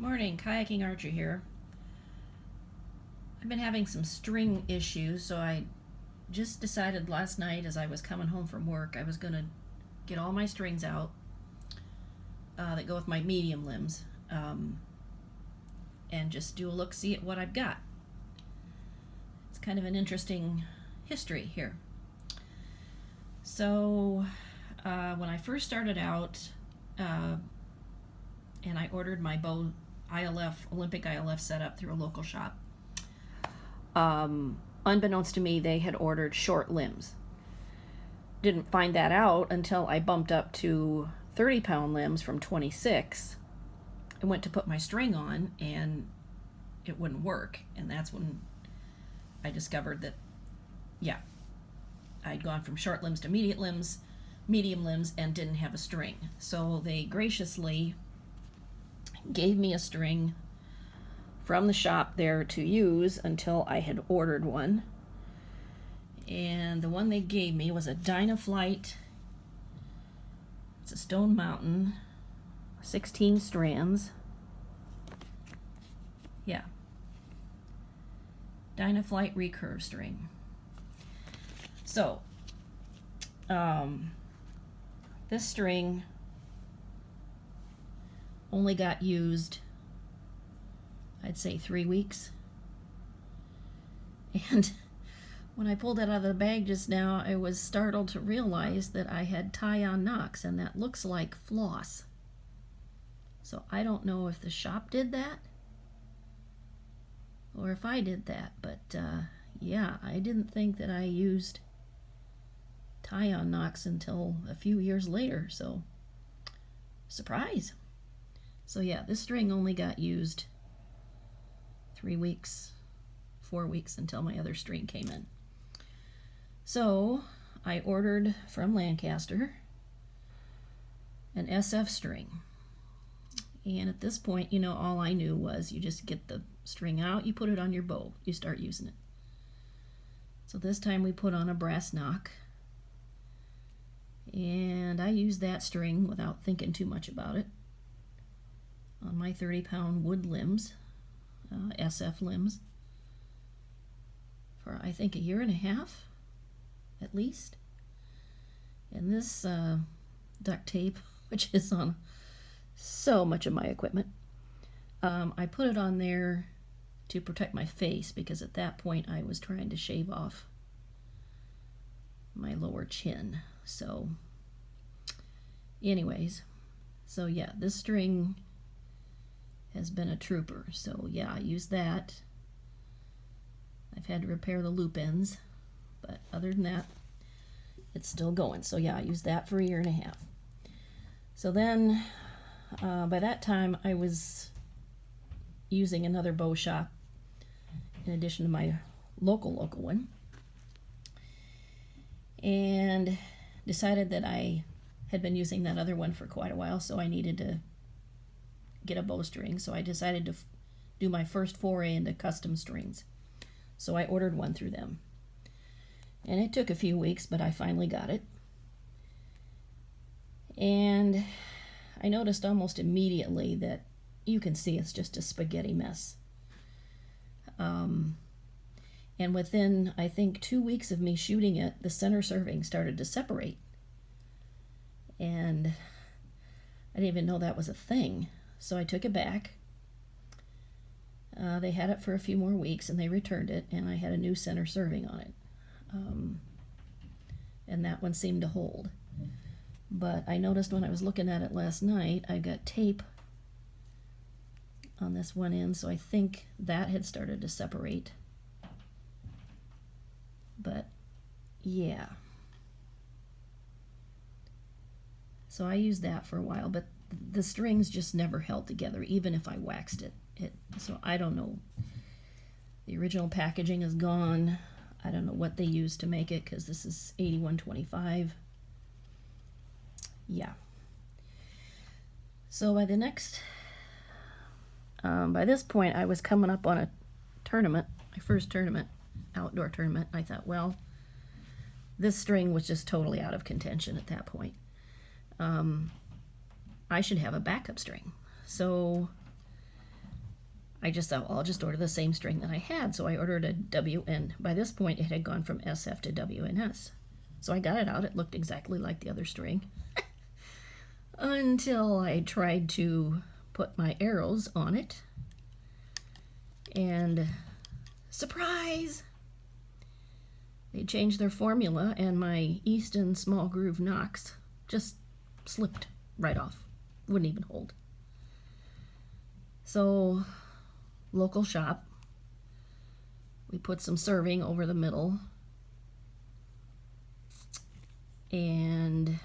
Morning, Kayaking Archer here. I've been having some string issues, so I just decided last night as I was coming home from work I was going to get all my strings out that go with my medium limbs and just do a look-see at what I've got. It's kind of an interesting history here. So when I first started out and I ordered my bow Olympic ILF setup through a local shop. Unbeknownst to me, they had ordered short limbs. Didn't find that out until I bumped up to 30-pound limbs from 26 and went to put my string on, and it wouldn't work. And that's when I discovered that, I'd gone from short limbs to medium limbs, and didn't have a string. So they graciously gave me a string from the shop there to use until I had ordered one. And the one they gave me was a Dynaflight. It's a Stone Mountain, 16 strands. Yeah. Dynaflight recurve string. So, this string only got used, I'd say, 3 weeks. And when I pulled it out of the bag just now, I was startled to realize that I had tie-on knocks, and that looks like floss. So I don't know if the shop did that or if I did that, but yeah, I didn't think that I used tie-on knocks until a few years later, so surprise. So yeah, this string only got used 3 weeks, 4 weeks until my other string came in. So I ordered from Lancaster an SF string. And at this point, all I knew was you just get the string out, you put it on your bow, you start using it. So this time we put on a brass knock. And I used that string without thinking too much about it on my 30-pound wood limbs, SF limbs, for I think a year and a half at least. And this duct tape, which is on so much of my equipment, I put it on there to protect my face, because at that point I was trying to shave off my lower chin. So anyways, so yeah, this string has been a trooper. So yeah, I used that. I've had to repair the loop ends, but other than that, it's still going. So yeah, I used that for a year and a half. So then by that time I was using another bow shop in addition to my local one, and decided that I had been using that other one for quite a while, so I needed to get a bowstring. So I decided to do my first foray into custom strings. So I ordered one through them. And it took a few weeks, but I finally got it. And I noticed almost immediately that you can see it's just a spaghetti mess. And within, I think, 2 weeks of me shooting it, the center serving started to separate. And I didn't even know that was a thing. So I took it back. They had it for a few more weeks, and they returned it, and I had a new center serving on it. And that one seemed to hold. But I noticed when I was looking at it last night, I got tape on this one end, so I think that had started to separate. But yeah. So I used that for a while, but the strings just never held together, even if I waxed it. So I don't know. The original packaging is gone. I don't know what they used to make it, because this is 8125. Yeah. So by this point, I was coming up on a tournament, my first tournament, outdoor tournament. I thought, well, this string was just totally out of contention at that point. I should have a backup string. So I just thought, well, I'll just order the same string that I had. So I ordered a WN. By this point, it had gone from SF to WNS. So I got it out. It looked exactly like the other string. Until I tried to put my arrows on it. And surprise! They changed their formula, and my Easton small groove nocks just slipped right off. Wouldn't even hold. So, local shop. We put some serving over the middle. And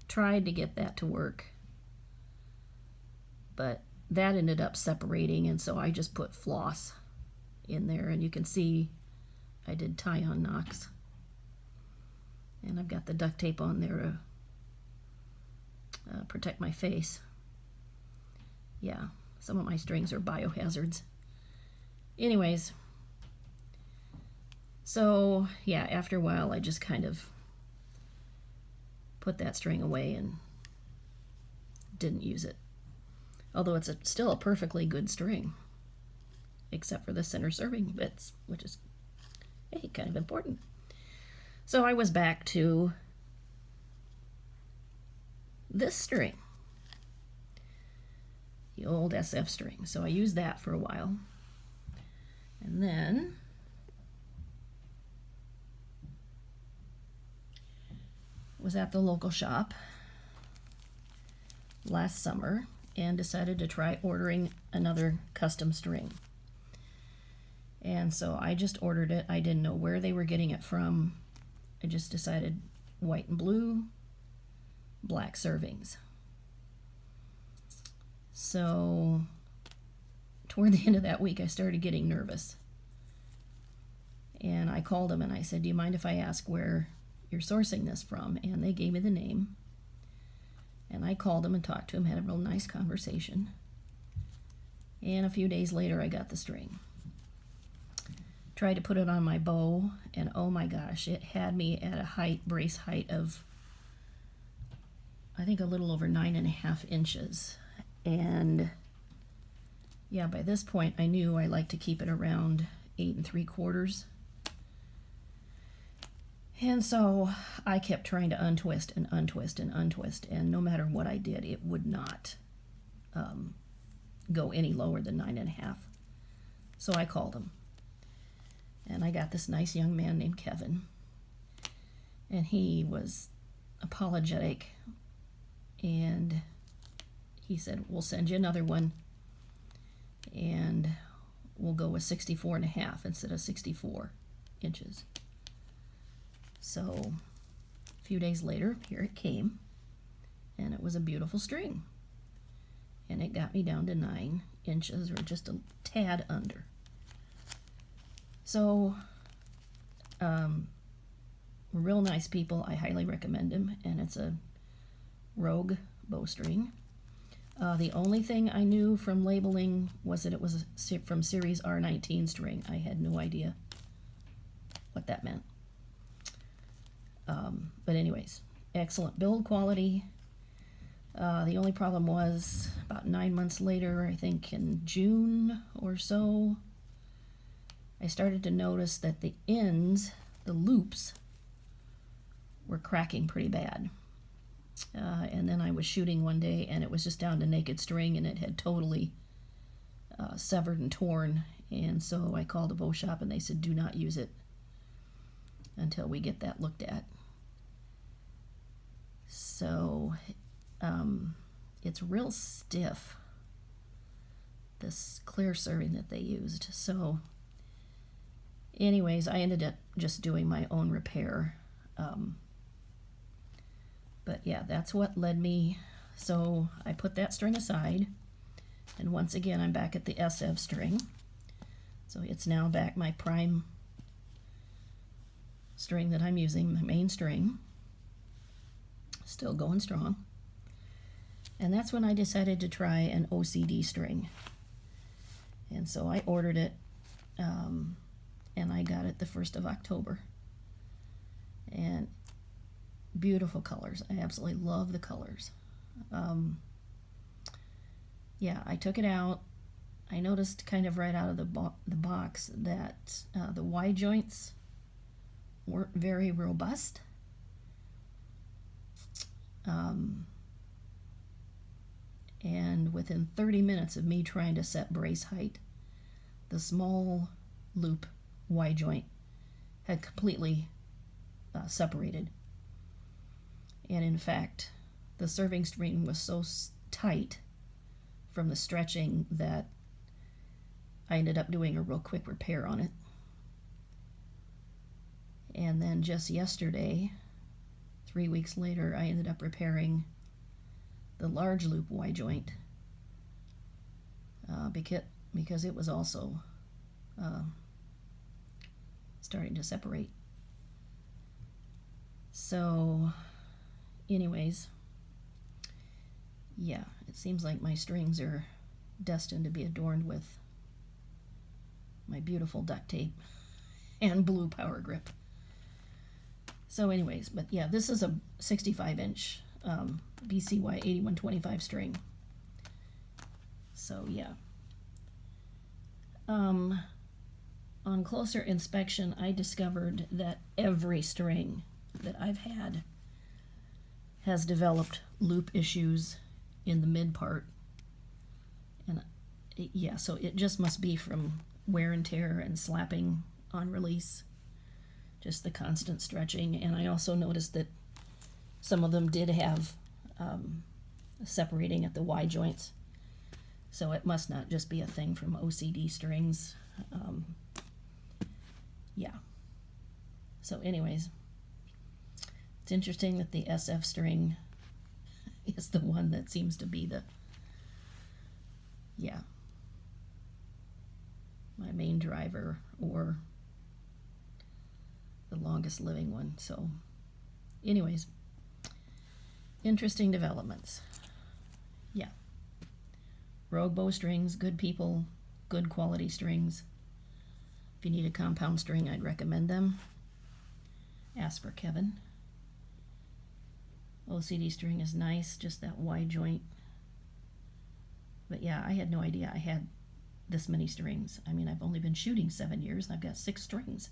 tried to get that to work. But that ended up separating, and so I just put floss in there, and you can see I did tie-on nocks. And I've got the duct tape on there to protect my face. Yeah, some of my strings are biohazards. Anyways, so yeah, after a while I just kind of put that string away and didn't use it. Although it's still a perfectly good string, except for the center serving bits, which is, hey, kind of important. So I was back to this string, the old SF string. So I used that for a while. And then was at the local shop last summer and decided to try ordering another custom string. And so I just ordered it. I didn't know where they were getting it from. I just decided white and blue, black servings. So toward the end of that week, I started getting nervous. And I called them and I said, do you mind if I ask where you're sourcing this from? And they gave me the name. And I called them and talked to them, had a real nice conversation. And a few days later, I got the string. Tried to put it on my bow, and oh my gosh, it had me at a height, brace height of, I think a little over 9.5 inches. And yeah, by this point, I knew I like to keep it around 8 3/4. And so I kept trying to untwist and untwist and untwist, and no matter what I did, it would not go any lower than 9.5. So I called him, and I got this nice young man named Kevin, and he was apologetic, and he said, we'll send you another one, and we'll go with 64.5 instead of 64 inches. So a few days later, here it came, and it was a beautiful string. And it got me down to 9 inches, or just a tad under. So, real nice people. I highly recommend him, and it's a Rogue bowstring. The only thing I knew from labeling was that it was from Series R19 string. I had no idea what that meant. But anyways, excellent build quality. The only problem was about 9 months later, I think in June or so, I started to notice that the ends, the loops, were cracking pretty bad. And then I was shooting one day, and it was just down to naked string, and it had totally severed and torn. And so I called a bow shop, and they said, do not use it until we get that looked at. So it's real stiff, this clear serving that they used. So anyways, I ended up just doing my own repair. But yeah, that's what led me. So I put that string aside, and once again I'm back at the SF string. So it's now back my prime string that I'm using, my main string. Still going strong. And that's when I decided to try an OCD string. And so I ordered it, and I got it the 1st of October. And beautiful colors. I absolutely love the colors. Yeah, I took it out. I noticed kind of right out of the box that the Y joints weren't very robust. And within 30 minutes of me trying to set brace height, the small loop Y joint had completely separated. And in fact, the serving string was so tight from the stretching that I ended up doing a real quick repair on it. And then just yesterday, 3 weeks later, I ended up repairing the large loop Y joint because it was also starting to separate. So anyways, yeah, it seems like my strings are destined to be adorned with my beautiful duct tape and blue power grip. So anyways, but yeah, this is a 65-inch BCY 8125 string. So yeah. On closer inspection, I discovered that every string that I've had has developed loop issues in the mid part. And yeah, so it just must be from wear and tear and slapping on release, just the constant stretching. And I also noticed that some of them did have separating at the Y joints, so it must not just be a thing from OCD strings. Yeah, so anyways, it's interesting that the SF string is the one that seems to be the, yeah, my main driver, or the longest living one. So anyways, interesting developments. Yeah, Rogue bowstrings, good people, good quality strings. If you need a compound string, I'd recommend them. Ask for Kevin. OCD string is nice, just that Y joint. But yeah, I had no idea I had this many strings. I mean, I've only been shooting 7 years and I've got 6 strings.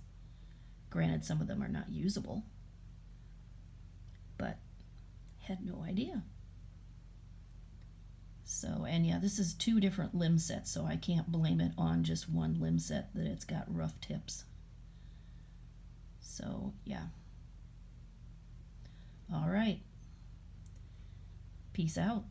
Granted, some of them are not usable, but had no idea. So, and yeah, this is 2 different limb sets, so I can't blame it on just one limb set that it's got rough tips. So, yeah. All right. Peace out.